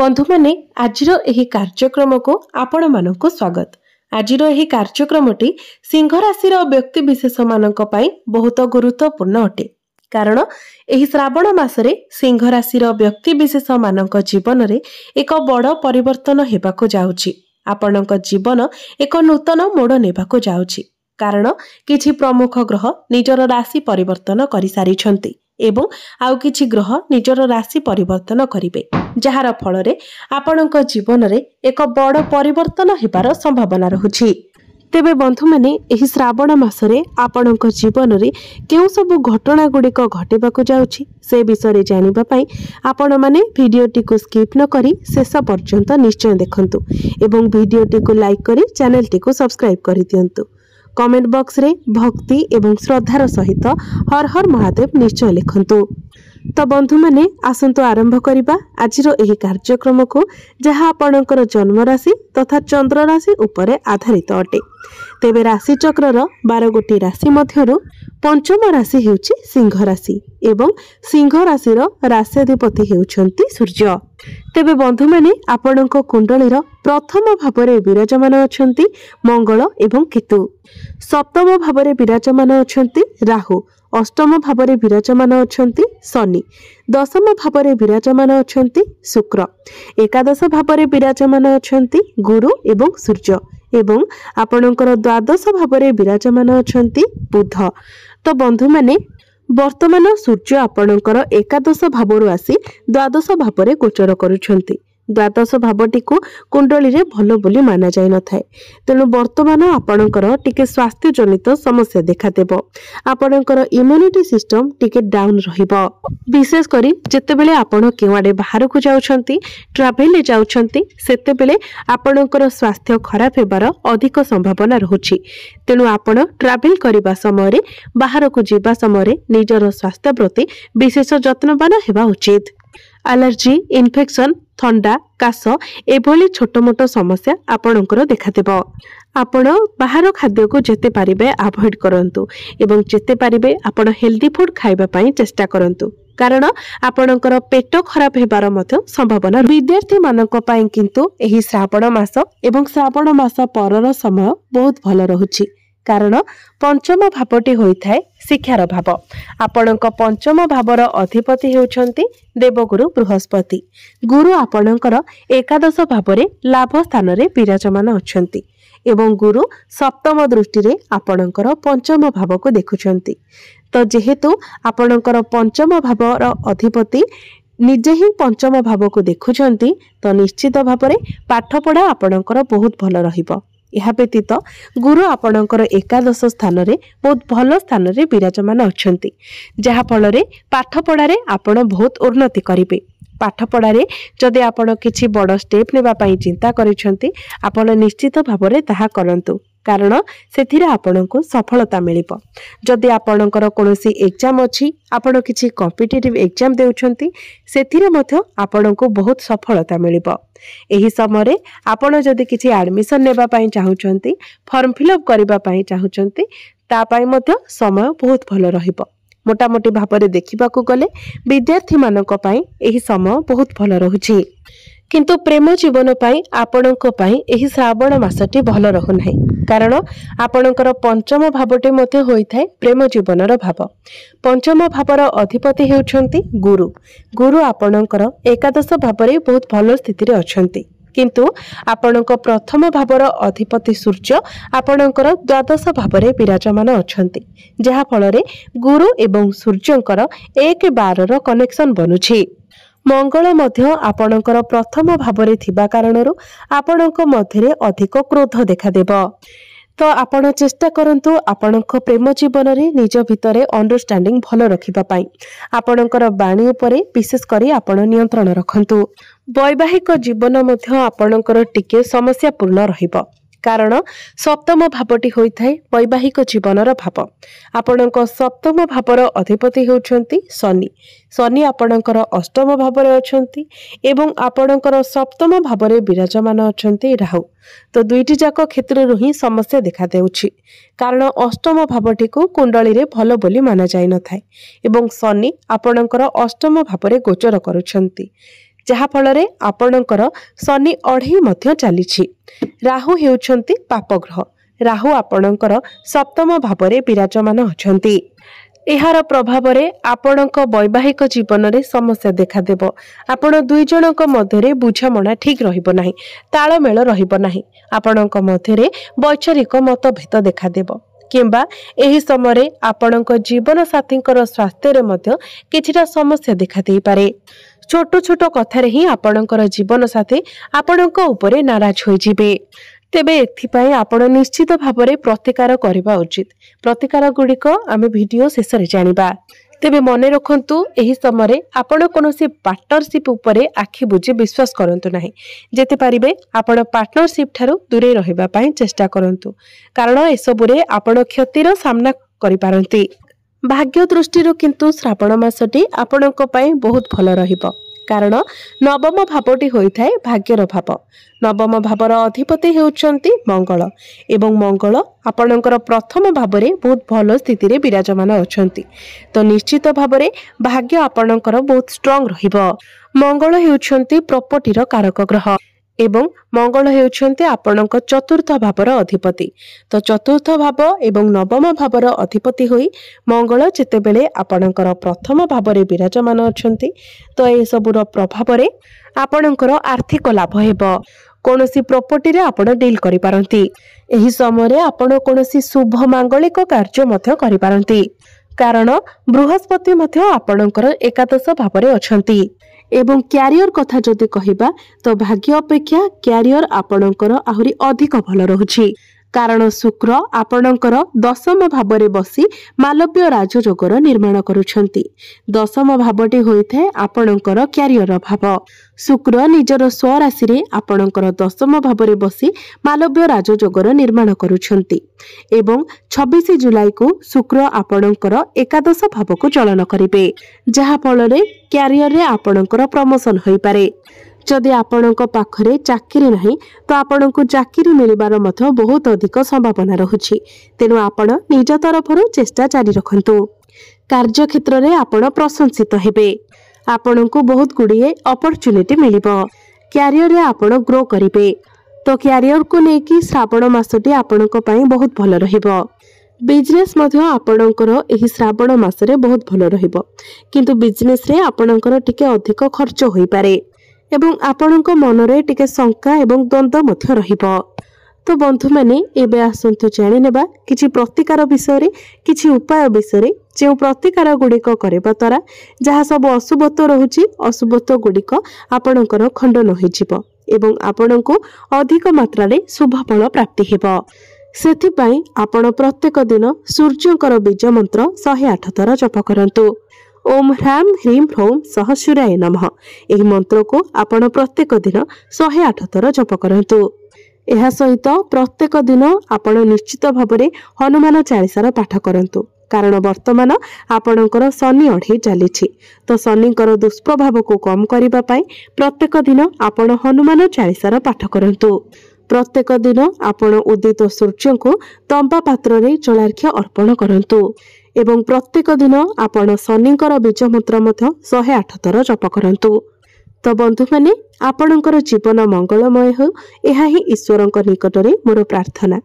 बंधु माने आजिर एही कार्यक्रम को आपण मानक स्वागत। आजिर एही कार्यक्रमटी सिंह राशि व्यक्ति विशेष मानक पई बहुत गुरुत्वपूर्ण अटे। कारण एही श्रावण मासरे सिंह राशि व्यक्ति विशेष मानक जीवन रे एक बड़ परिवर्तन हेबाको जाउछि। आपणक जीवन एक नूतन मोड़ नेबाको जाउछि। कारण किछि प्रमुख ग्रह निजर राशि परिवर्तन करि सारिछन्ति एवं आउ किछि ग्रह निजर राशि परिवर्तन करिवे, जहार फल रे आपणक जीवन रे एक बड़ परिवर्तन हेबार संभावना रहुछि। तेबे बंधु माने एही श्रावण मासरे आपणक जीवन रे केउ सब घटना गुड़िक घटिबाको जाउछि से विषय जानिबा पई आपण माने भिडियोटी को स्किप न करी शेष पर्यंत निश्चय देखंतु एवं भिडियोटी को लाइक करी चैनल टी को सब्सक्राइब करि दियंतु। कमेंट बॉक्स रे भक्ति एवं श्रद्धार सहित हर हर महादेव निश्चय लिखंतु। तो बंधु माने आसंतु आरंभ करिबा आजिर एही कार्यक्रम को, जहा आपणकर जन्म राशि तथा चंद्र राशि उपरे आधारित अटे। तेबे राशि चक्रर 12 गोटी राशि मध्यरु पंचम राशि हेउछि सिंह राशि एवं सिंह राशिर राश्याधिपति हेउछन्ति सूर्य। तेबे बंधु माने आपणक कुंडलीर प्रथम भावरे विराजमान अछन्ति मंगल एवं केतु, सप्तम भावरे विराजमान अछन्ति राहु, अष्टम भावरे विराजमान अछन्ति शनि, दशम भावरे विराजमान अछन्ति शुक्र, एकादश भावरे विराजमान अछन्ति गुरु एवं सूर्य एवं आपणकर द्वादश भावरे विराजमान अछन्ति बुध। तो बंधु माने वर्तमान सूर्य आपणकर एकादश भावरु आसी द्वादश भावरे गोचर करुछन्ति। द्वादश भावटी को कुंडली रे भलो बोली माना जाय न थाए। तेणु वर्तमान आपणकर टिके स्वास्थ्य जनित समस्या देखा देबो। आपणकर इम्यूनिटी सिस्टम टिके डाउन रहिबो। विशेष करी जते बेले आपण केवाडे बाहर को जाउछन्ती, ट्रैवल ले जाउछन्ती, सेते बेले आपणकर स्वास्थ्य खराब हेबार अधिक संभावना रहुछि। तेणु आपण ट्रैवल करिबा समय रे बाहर को जीवा समय रे निजर स्वास्थ्य प्रति विशेष जत्नवान हेबा उचित। एलर्जी, इन्फेक्शन, थंडा, काश एभली छोट मोट समस्या आपणकर देखादेबो। आपण बाहर खाद्य को जेते पारिबे अवॉइड करंतु एवं जेते पारिबे आपण हेल्दी फूड खाइबा पई चेष्टा करंतु, कारण आपणकर पेट खराब हेबार मध्य संभावना। विद्यार्थी मानक पई किंतु एही श्रावण मास एवं श्रावण मास परर समय बहुत भलो रहुछि। कारण पंचम भावटी होइथाय शिक्षार भाव। आपणक पंचम भावर अधिपति हेउछन्ति देवगुरु बृहस्पति। गुरु आपणकर एकादश भावरे लाभ स्थान रे विराजमान अछन्ति एवं गुरु सप्तम दृष्टि रे आपणकर पंचम भाव को देखुछन्ति। तो जेहेतु आपणकर पंचम भावर अधिपति निजे ही पंचम भाव को देखुछन्ति, तो निश्चित भावरे पाठ पढ़ा आपणकर बहुत भलो रहिबो। यह व्यतीत गुरु आपणकर एकादश स्थान रे बहुत भल स्थान रे विराजमान अछन्ति, जहा फल रे पाठ पढ़ारे आपण बहुत उन्नति करिवे। पाठ पढ़ारे जदि आपण किछि बड़ स्टेप नेबा पई चिंता करिसंती, आपण निश्चित भावरे ताहा करंतु, कारण सेथिरे आपणको सफलता मिलिबो। जदि आपणकर कोनोसी एग्जाम अछि, आपण किछि कॉम्पिटिटिव एग्जाम देउछंती, सेथिरे मध्य आपणको बहुत सफलता मिलिबो। एही समय रे आपण जदि किछि एडमिशन नेबा पई चाहुचंती, फॉर्म फिलअप करिबा पई चाहुचंती, ता पई मध्य समय बहुत भलो रहिबो। मोटामोटी भावरे देखिबाकू गले विद्यार्थी मानक पई एही समय बहुत भलो रहुछि। किंतु प्रेम जीवन पाई आपणक पाई एही श्रावण मासटी भलो रहु नाही, कारण आपणकर पंचम भावटे मध्य होइथाय प्रेम जीवनर भाव। पंचम भावर अधिपति हेउछन्ति गुरु। गुरु आपणकर एकादश भावरे बहुत भलो स्थिति रे अछन्ति, किंतु आपणक प्रथम भावर अधिपति सूर्य आपणकर द्वादश भावरे विराजमान अछन्ति, जहा फल रे गुरु एवं सूर्यंकर 1-12 कनेक्शन बनुछि। मंगल मध्य आपणकर प्रथम भावरे थिबा कारणरू आपणक मध्यरे अधिक क्रोध देखादेबो। तो आपण चेष्टा करंतु आपणक प्रेम जीवन रे निज भितरे अंडरस्टैंडिंग भलो रखिबा पई। आपणकर बाणी उपरे विशेष करी आपण नियंत्रण रखंतु। वैवाहिक जीवन मध्य आपणकर टिके समस्या पूर्ण रहिबो, कारण सप्तम भावटी होइथाय वैवाहिक जीवनर भाव। आपणक सप्तम भावर अधिपति हेउछन्ति शनि। शनि आपणकर अष्टम भावरे अछन्ति एवं आपणकर सप्तम भावरे विराजमान अछन्ति राहु। तो दुईटी जाक क्षेत्र ही समस्या देखा देउछि, कारण अष्टम भावटी को कुंडली रे भलो बोली माना जाय न थाए एवं शनि आपणकर अष्टम भावरे गोचर करुछन्ति। जहा फल आपणकर शनि अढ़ई मध्य चली। राहु हेउछंती पाप ग्रह। राहु आपणकर सप्तम भाव में विराजमान अछंती। एहार प्रभाव आपणक वैवाहिक जीवन में समस्या देखादेव। आपण दुई जनक मध्य बुझामणा ठीक रहिबो नाही, तालमेल रहिबो नाही। आपणक मध्य वैचारिक मतभेद देखादेव किंबा एही समय आपणक जीवन साथींकर स्वास्थ्य रे मध्य किछिटा समस्या देखा देई पारे। छोट छोट कथारे ही आपणकर जीवन साथी आपणक उपरे नाराज होई जिबे। तेबे एथिपाई आपण निश्चित भाव में प्रतिकार करबा उचित। प्रतिकार गुड़िक आमे वीडियो शेष रे जानिबा। तेबे मने रखंतु एही समय आपण कोनोसी पार्टनरशिप उपरे आखि बुझी विश्वास करंतु नाही। जेते पारिबे आपण पार्टनरशिप ठारू दूरे रहिबा पई चेष्टा करंतु, कारण एसबुरे आपण क्षतिर सामना करि पारंती। भाग्य दृष्टि किंतु श्रावण मासटी आपणक पई बहुत भल रहिबो, कारण नवम भावटी होइथाय भाग्यर भाव। नवम भावर अधिपति हेउचंती मंगल एवं मंगल आपणकर प्रथम भाव में बहुत भल स्थिति रे विराजमान अछंती। तो निश्चित भाव में भाग्य आपणकर बहुत स्ट्रांग रहिबो। मंगल हेउचंती प्रॉपर्टी रो कारक ग्रह एवं मंगल हेउचंती आपणक चतुर्थ भावर अधिपति। तो चतुर्थ भाव एवं नवम भावर अधिपति होई मंगल जेतेबेले आपणकर प्रथम भाव में विराजमान अछंती, तो ए सबुर प्रभाव रे आपणकर आर्थिक लाभ हेबो। कोनोसी प्रॉपर्टी रे आपण डील करि पारंती। एही समय आपण कोनोसी शुभ मांगलिक कार्य मध्य करि पारंती, कारण बृहस्पति मध्य आपणकर एकादश भाव में अछंती। एवं क्यारियर कथा जदि कहिबा तो भाग्य अपेक्षा क्यारियर आपणकर आहुरी अधिक भल रहुछि, कारण शुक्र आपणकर दशम भाव में बसी मालव्य राजयोगर निर्माण करुछंती। दशम भावटी होइथे आपणकर क्यारियर भाव। शुक्र निजर स्वराशि रे आपणकर दशम भाव में बसी मालव्य राजयोगर निर्माण करुछंती एवं 26 जुलाई को शुक्र आपणकर एकादश भाव को चलन करिवे, जहा फल रे क्यारियर रे आपणकर प्रमोशन होई पारे। जदि आपणक पाखरे चाकरी नहीं तो आपणक चाकरी मिलिबार मध्य बहुत अधिक संभावना रहुछि। तेनु आपण निज तरफरु चेष्टा जारी रखंतु। कार्य क्षेत्र रे आपण प्रशंसित हेबे। आपणक बहुत गुड़िए अपॉर्चुनिटी मिलिबो। क्यारियर रे आपण ग्रो करिवे। तो क्यारियर को लेकी श्रावण मासटी आपणक पई बहुत भल रहिबो। बिजनेस मध्य आपणकर एही श्रावण मासरे बहुत भल रहिबो, किंतु बिजनेस रे आपणकर टिके अधिक खर्च होई पारे एवं आपणक मनरे टिके शंका एवं द्वंद्व मध्य रहिबो। तो बंधु माने एबे आसंतु जानि नेबा किछि प्रतिकार विषय रे, किछि उपाय विषय रे, जे प्रतिकार गुड़िक करबा द्वारा जहाँ सब अशुभत्व रहुछि अशुभत्व गुड़िक आपणकर खंडन होई जिवो एवं आपणको अधिक मात्रा रे शुभ फल प्राप्ति हेबो। सेथिपाई आपण प्रत्येक दिन सूर्यंकर बीज मंत्र 108 थर जप करंतु। ओम ह्राम ह्रीम ह्रौम सहसूराय नमः एही मंत्र को आपण प्रत्येक दिन 108 थर जप करंतु। एहा सहित प्रत्येक दिन आपण निश्चित भाव में हनुमान चालीसार पाठ करंतु, कारण वर्तमान आपणकर शनि अढ़ई चली। तो शनिकर दुष्प्रभाव को कम करबा पई प्रत्येक दिन आपण हनुमान चालीसार पाठ करंतु। प्रत्येक दिन आपण उदित सूर्य को तंबा पात्र रे जलार्घ्य अर्पण करंतु एवं प्रत्येक दिन आपण शनिकर बीज मंत्र मध्य 108 थर जप करंतु। तो बंधु माने आपणकर जीवन मंगलमय हो, एहा ही ईश्वरक निकट रे मोर प्रार्थना।